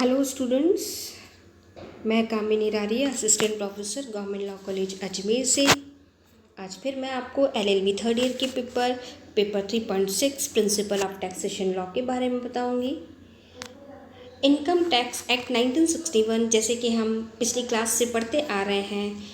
Hello students, मैं Kamini Rari, assistant professor government law college Ajmer से। आज फिर मैं आपको एलएलबी थर्ड ईयर के paper 3.6 principle of taxation law के बारे में बताऊंगी। इनकम टैक्स एक्ट 1961, जैसे कि हम पिछली क्लास से पढ़ते आ रहे हैं,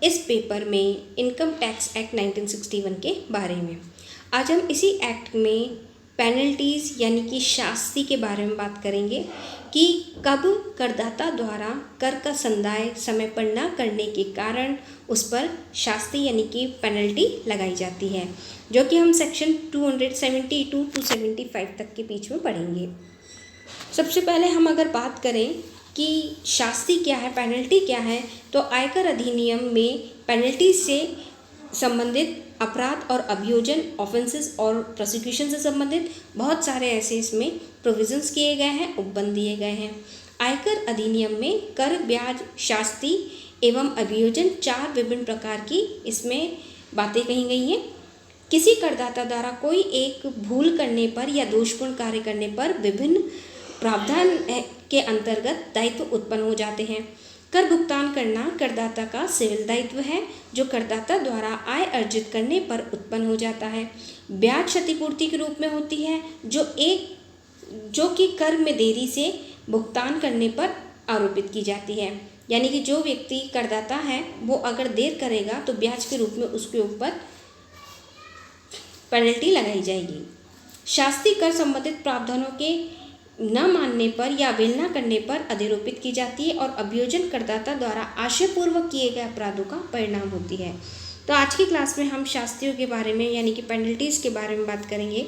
इस पेपर में इनकम टैक्स एक्ट 1961 के बारे में। आज हम इसी एक्ट में पेनल्टीज़ यानी कि शास्ति के बारे में बात करेंगे कि कब करदाता द्वारा कर का संदाय समय पर न करने के कारण उस पर शास्ति यानी कि पेनल्टी लगाई जाती है, जो कि हम सेक्शन 272 टू 75 तक के बीच में पढ़ेंगे। सबसे पहले हम अगर बात करें कि शास्ति क्या है, पेनल्टी क्या है, तो आयकर अधिनियम में पेनल्टी से संबंधित अपराध और अभियोजन, ऑफेंसेस और प्रोसिक्यूशन से संबंधित बहुत सारे ऐसे इसमें प्रोविजंस किए गए हैं, उपबंध दिए गए हैं। आयकर अधिनियम में कर, ब्याज, शास्ति एवं अभियोजन 4 विभिन्न प्रकार की इसमें बातें कही गई हैं। किसी करदाता द्वारा कोई एक भूल करने पर या दोषपूर्ण कार्य करने पर विभिन्न प्रावधान के अंतर्गत दायित्व उत्पन्न हो जाते हैं। कर भुगतान करना करदाता का सिविल दायित्व है, जो करदाता द्वारा आय अर्जित करने पर उत्पन्न हो जाता है। ब्याज क्षतिपूर्ति के रूप में होती है, जो कि कर में देरी से भुगतान करने पर आरोपित की जाती है। यानी कि जो व्यक्ति करदाता है वो अगर देर करेगा तो ब्याज के रूप में उसके ऊपर पेनल्टी लगाई जाएगी। शास्ति कर संबंधित प्रावधानों के न मानने पर या अवहेलना करने पर अधिरोपित की जाती है और अभियोजन करदाता द्वारा आशयपूर्वक किए गए अपराधों का परिणाम होती है। तो आज की क्लास में हम शास्तियों के बारे में यानी कि पेनल्टीज़ के बारे में बात करेंगे।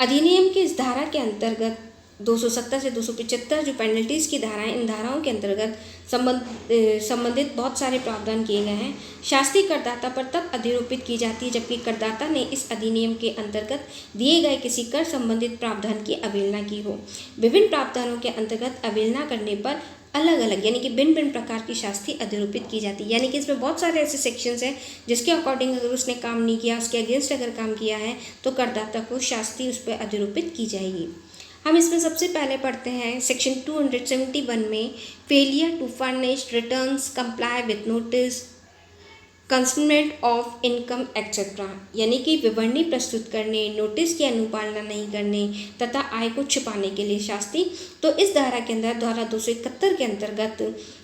अधिनियम के इस धारा के अंतर्गत 270 से 275 जो पेनल्टीज़ की धाराएं, इन धाराओं के अंतर्गत संबंधित बहुत सारे प्रावधान किए गए हैं। शास्ति करदाता पर तब अधिरोपित की जाती है जबकि करदाता ने इस अधिनियम के अंतर्गत दिए गए किसी कर संबंधित प्रावधान की अवहेलना की हो। विभिन्न प्रावधानों के अंतर्गत अवहेलना करने पर अलग अलग यानी कि भिन्न भिन्न प्रकार की शास्ति अधिरोपित की जाती है। यानी कि इसमें बहुत सारे ऐसे सेक्शंस हैं जिसके अकॉर्डिंग अगर उसने काम नहीं किया, उसके अगेंस्ट अगर काम किया है तो करदाता को शास्ति उस पर अधिरोपित की जाएगी। हम इसमें सबसे पहले पढ़ते हैं सेक्शन 271 में failure to furnish returns, comply with notice, concealment of income etcetera, यानी कि विवरणी प्रस्तुत करने, नोटिस की अनुपालना नहीं करने तथा आय को छिपाने के लिए शास्ति। तो इस धारा के अंदर धारा 271 के अंतर्गत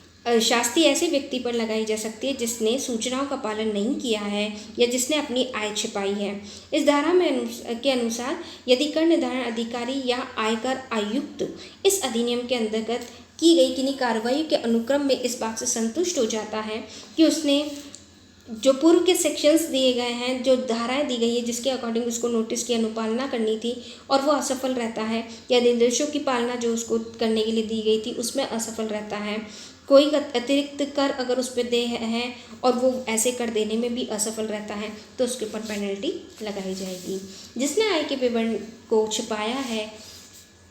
शास्ति ऐसे व्यक्ति पर लगाई जा सकती है जिसने सूचनाओं का पालन नहीं किया है या जिसने अपनी आय छिपाई है। इस धारा में के अनुसार यदि कर निर्धारण अधिकारी या आयकर आयुक्त इस अधिनियम के अंतर्गत की गई किन्हीं कार्रवाई के अनुक्रम में इस बात से संतुष्ट हो जाता है कि उसने जो पूर्व के सेक्शंस दिए गए हैं, जो धाराएं दी गई है जिसके अकॉर्डिंग उसको नोटिस की अनुपालना करनी थी और वो असफल रहता है, या निर्देशों की पालना जो उसको करने के लिए दी गई थी उसमें असफल रहता है, कोई अतिरिक्त कर अगर उस पर दे है और वो ऐसे कर देने में भी असफल रहता है तो उसके ऊपर पेनल्टी लगाई जाएगी। जिसने आय के विवरण को छिपाया है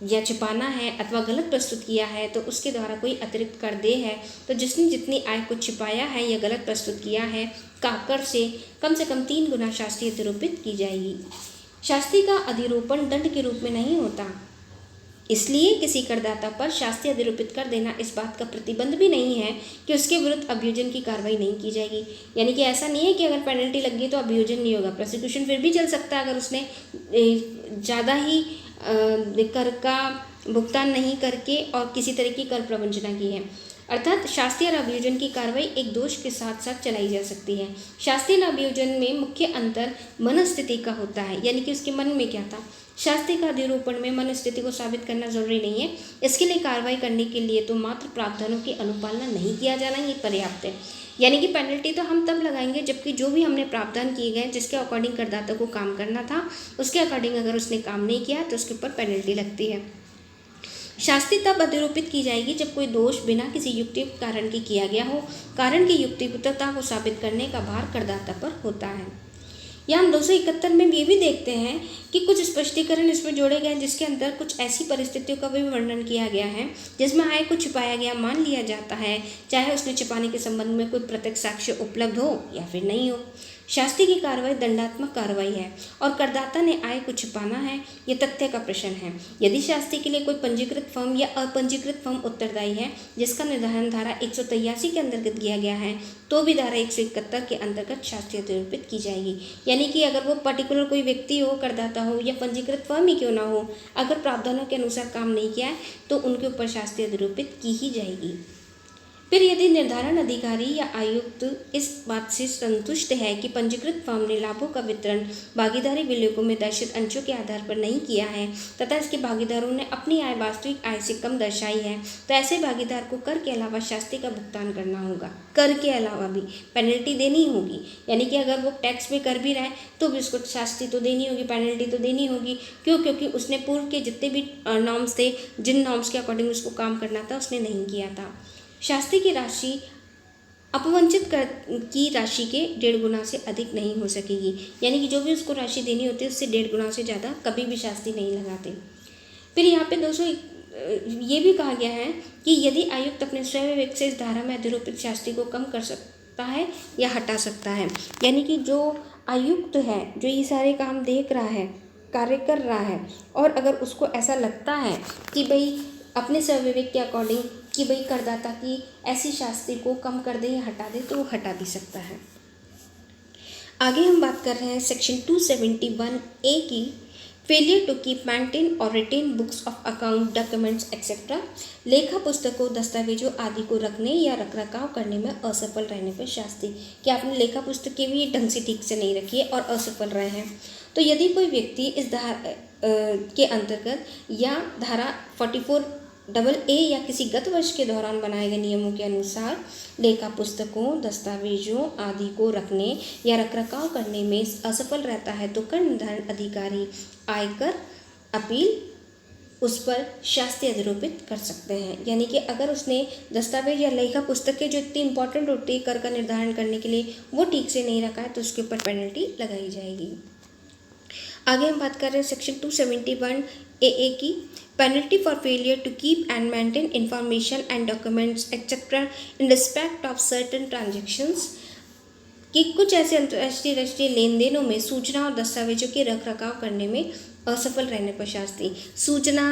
या छिपाना है अथवा गलत प्रस्तुत किया है तो उसके द्वारा कोई अतिरिक्त कर दे है तो जिसने जितनी आय को छिपाया है या गलत प्रस्तुत किया है का कर से कम 3 गुना शास्ति अधिरोपित की जाएगी। शास्ति का अधिरोपण दंड के रूप में नहीं होता, इसलिए किसी करदाता पर शास्ति अधिरोपित कर देना इस बात का प्रतिबंध भी नहीं है कि उसके विरुद्ध अभियोजन की कार्रवाई नहीं की जाएगी। यानी कि ऐसा नहीं है कि अगर पेनल्टी लग गई तो अभियोजन नहीं होगा, प्रोसिक्यूशन फिर भी चल सकता है अगर उसने ज़्यादा ही कर का भुगतान नहीं करके और किसी तरह की कर प्रवंचना की है। अर्थात शास्ति और अभियोजन की कार्रवाई एक दोष के साथ साथ चलाई जा सकती है। शास्ति और अभियोजन में मुख्य अंतर मनस्थिति का होता है, यानी कि उसके मन में क्या था। शास्ति का अधिरोपण में मनस्थिति को साबित करना जरूरी नहीं है, इसके लिए कार्रवाई करने के लिए तो मात्र प्रावधानों की अनुपालना नहीं किया जाना ये पर्याप्त है। यानी कि पेनल्टी तो हम तब लगाएंगे जबकि जो भी हमने प्रावधान किए गए जिसके अकॉर्डिंग करदाता को काम करना था उसके अकॉर्डिंग अगर उसने काम नहीं किया तो उसके ऊपर पेनल्टी लगती है। शास्ति तब अधिरोपित की जाएगी जब कोई दोष बिना किसी युक्तियुक्त कारण के किया गया हो। कारण की युक्तियुक्तता को साबित करने का भार करदाता पर होता है। यहाँ हम 271 में ये भी देखते हैं कि कुछ स्पष्टीकरण इसमें जोड़े गए हैं जिसके अंदर कुछ ऐसी परिस्थितियों का भी वर्णन किया गया है जिसमें आय को छिपाया गया मान लिया जाता है, चाहे उसने छिपाने के संबंध में कोई प्रत्यक्ष साक्ष्य उपलब्ध हो या फिर नहीं हो। शास्ति की कार्रवाई दंडात्मक कार्रवाई है और करदाता ने आय को छिपाना है, यह तथ्य का प्रश्न है। यदि शास्ति के लिए कोई पंजीकृत फर्म या अपंजीकृत फर्म उत्तरदायी है जिसका निर्धारण धारा 183 के अंतर्गत किया गया है, तो भी धारा 171 के अंतर्गत शास्ति अधिरोपित की जाएगी। यानी कि अगर वो पर्टिकुलर कोई व्यक्ति हो, करदाता हो या पंजीकृत फर्म ही क्यों ना हो, अगर प्रावधानों के अनुसार काम नहीं किया है तो उनके ऊपर शास्ति अधिरोपित की ही जाएगी। फिर यदि निर्धारण अधिकारी या आयुक्त इस बात से संतुष्ट है कि पंजीकृत फर्म ने लाभों का वितरण भागीदारी विलेखों में दर्शित अंशों के आधार पर नहीं किया है तथा इसके भागीदारों ने अपनी आय वास्तविक आय से कम दर्शाई है, तो ऐसे भागीदार को कर के अलावा शास्ति का भुगतान करना होगा। कर के अलावा भी पेनल्टी देनी होगी, यानी कि अगर वो टैक्स पे कर भी रहा है तो भी उसको शास्ति तो देनी होगी, पेनल्टी तो देनी होगी। क्यों? क्योंकि उसने पूर्व के जितने भी नॉर्म्स थे, जिन नॉर्म्स के अकॉर्डिंग उसको काम करना था, उसने नहीं किया था। शास्ति की राशि अपवंचित कर की राशि के 1.5 गुना से अधिक नहीं हो सकेगी, यानी कि जो भी उसको राशि देनी होती है उससे 1.5 गुना से ज़्यादा कभी भी शास्ति नहीं लगाते। फिर यहाँ पे दोस्तों ये भी कहा गया है कि यदि आयुक्त अपने स्वविवेक से इस धारा में अधिरोपित शास्ति को कम कर सकता है या हटा सकता है, यानी कि जो आयुक्त है, जो ये सारे काम देख रहा है, कार्य कर रहा है, और अगर उसको ऐसा लगता है कि भाई अपने स्वविवेक के अकॉर्डिंग कि भाई करदाता की ऐसी शास्ति को कम कर दे या हटा दे, तो वो हटा भी सकता है। आगे हम बात कर रहे हैं सेक्शन 271A की, फेलियर टू कीप मेंटेन और retain books of account documents etcetera. लेखा पुस्तकों, दस्तावेजों आदि को रखने या रखरखाव करने में असफल रहने पर शास्ति। कि आपने लेखा पुस्तकें भी ढंग से ठीक से नहीं रखी है और असफल रहे हैं, तो यदि कोई व्यक्ति इस धारा के अंतर्गत या धारा 44AA या किसी गत वर्ष के दौरान बनाए गए नियमों के अनुसार लेखा पुस्तकों, दस्तावेजों आदि को रखने या रखरखाव करने में असफल रहता है, तो कर निर्धारण अधिकारी आयकर अपील उस पर शास्ति अधिरोपित कर सकते हैं। यानी कि अगर उसने दस्तावेज या लेखा पुस्तकें जो इतनी इंपॉर्टेंट होती है कर का निर्धारण करने के लिए, वो ठीक से नहीं रखा है, तो उसके ऊपर पेनल्टी लगाई जाएगी। आगे हम बात कर रहे हैं सेक्शन 271AA की, penalty for failure to keep and maintain information and documents etcetera in respect of certain transactions. कि कुछ ऐसे अंतर्राष्ट्रीय राष्ट्रीय लेन देनों में सूचना और दस्तावेजों के रखरखाव करने में असफल रहने पर शास्ति। सूचना,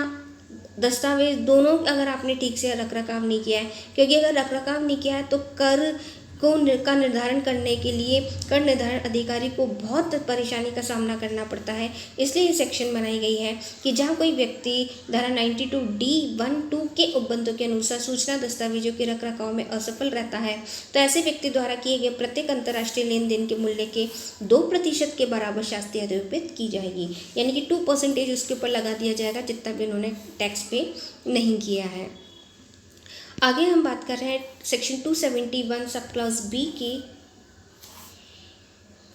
दस्तावेज दोनों अगर आपने ठीक से रखरखाव नहीं किया है, क्योंकि अगर रखरखाव नहीं किया है तो कर का निर्धारण करने के लिए कर निर्धारण अधिकारी को बहुत परेशानी का सामना करना पड़ता है। इसलिए ये सेक्शन बनाई गई है कि जहाँ कोई व्यक्ति धारा 92D(1)(2) के उपबंधों के अनुसार सूचना दस्तावेजों के रखरखाव में असफल रहता है, तो ऐसे व्यक्ति द्वारा किए गए प्रत्येक अंतर्राष्ट्रीय लेन देन के मूल्य के 2% के बराबर शास्ति अधिरोपित की जाएगी। यानी कि 2% उसके ऊपर लगा दिया जाएगा जितना भी उन्होंने टैक्स पे नहीं किया है। आगे हम बात कर रहे हैं सेक्शन 271 सब क्लॉज B की,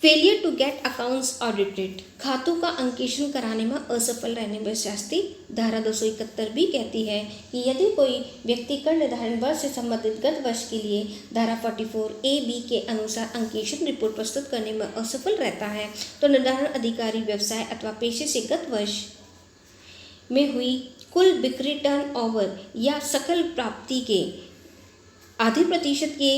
failure to get accounts audited. खातों का अंकेक्षण कराने में असफल रहने पर शास्ति। धारा 271B कहती है कि यदि कोई व्यक्ति कर निर्धारण वर्ष से संबंधित गत वर्ष के लिए धारा 44AB के अनुसार अंकेक्षण रिपोर्ट प्रस्तुत करने में असफल रहता है, तो निर्धारण अधिकारी व्यवसाय अथवा पेशे से गत वर्ष में हुई कुल बिक्री टर्नओवर या सकल प्राप्ति के आधे प्रतिशत के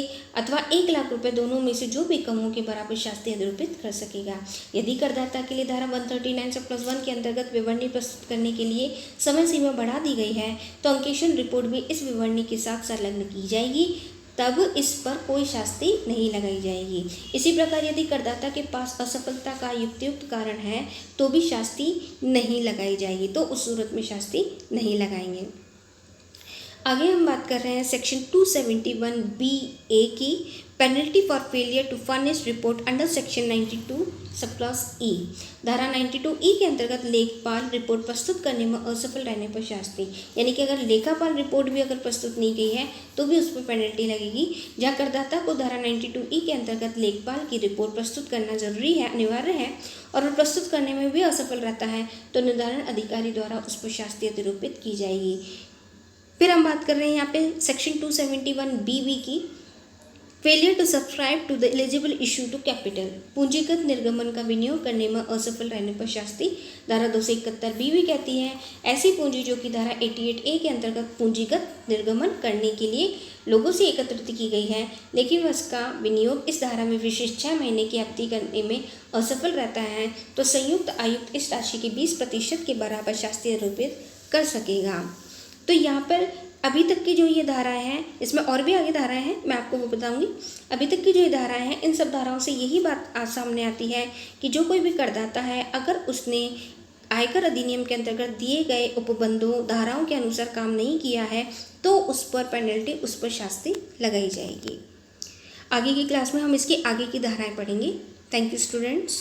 अथवा 1 लाख रुपए दोनों में से जो भी कम हो के बराबर शास्ति अधिरोपित कर सकेगा। यदि करदाता के लिए धारा 139 सब क्लॉज 1 के अंतर्गत विवरणी प्रस्तुत करने के लिए समय सीमा बढ़ा दी गई है, तो अंकेक्षण रिपोर्ट भी इस विवरणी के साथ संलग्न की जाएगी, तब इस पर कोई शास्ति नहीं लगाई जाएगी। इसी प्रकार यदि करदाता के पास असफलता का युक्तियुक्त कारण है तो भी शास्ति नहीं लगाई जाएगी, तो उस सूरत में शास्ति नहीं लगाएंगे। आगे हम बात कर रहे हैं सेक्शन 271BA की, penalty for failure to furnish report under section 92 sub clause E। धारा 92E के अंतर्गत लेखपाल रिपोर्ट प्रस्तुत करने में असफल रहने पर शास्ति। यानी कि अगर लेखापाल रिपोर्ट भी अगर प्रस्तुत नहीं की है तो भी उस पर पेनल्टी लगेगी। जहाँ करदाता को धारा 92E के अंतर्गत लेखपाल की रिपोर्ट प्रस्तुत करना जरूरी है, अनिवार्य है, और वह प्रस्तुत करने में भी असफल रहता है, तो निर्धारण अधिकारी द्वारा उस पर शास्ति अधिरोपित की जाएगी। फिर हम बात कर रहे हैं यहाँ पे सेक्शन 271BB की, failure to subscribe to the eligible issue to capital, पूंजीगत निर्गमन का विनियोग करने में असफल रहने पर शास्ति। धारा 271 भी कहती है ऐसी पूंजी जो कि धारा 88A के अंतर्गत पूंजीगत निर्गमन करने के लिए लोगों से एकत्रित की गई है, लेकिन वह उसका विनियोग इस धारा में विशिष्ट 6 महीने की अवधि करने में असफल रहता है, तो संयुक्त आयुक्त इस राशि के 20% के बराबर शास्ति आरोपित कर सकेगा। तो यहाँ पर अभी तक की जो ये धाराएं हैं, इसमें और भी आगे धाराएं हैं, मैं आपको वो बताऊंगी। अभी तक की जो ये धाराएं हैं, इन सब धाराओं से यही बात आज सामने आती है कि जो कोई भी करदाता है, अगर उसने आयकर अधिनियम के अंतर्गत दिए गए उपबंधों धाराओं के अनुसार काम नहीं किया है, तो उस पर पेनल्टी, उस पर शास्ति लगाई जाएगी। आगे की क्लास में हम इसकी आगे की धाराएं पढ़ेंगे। Thank you students.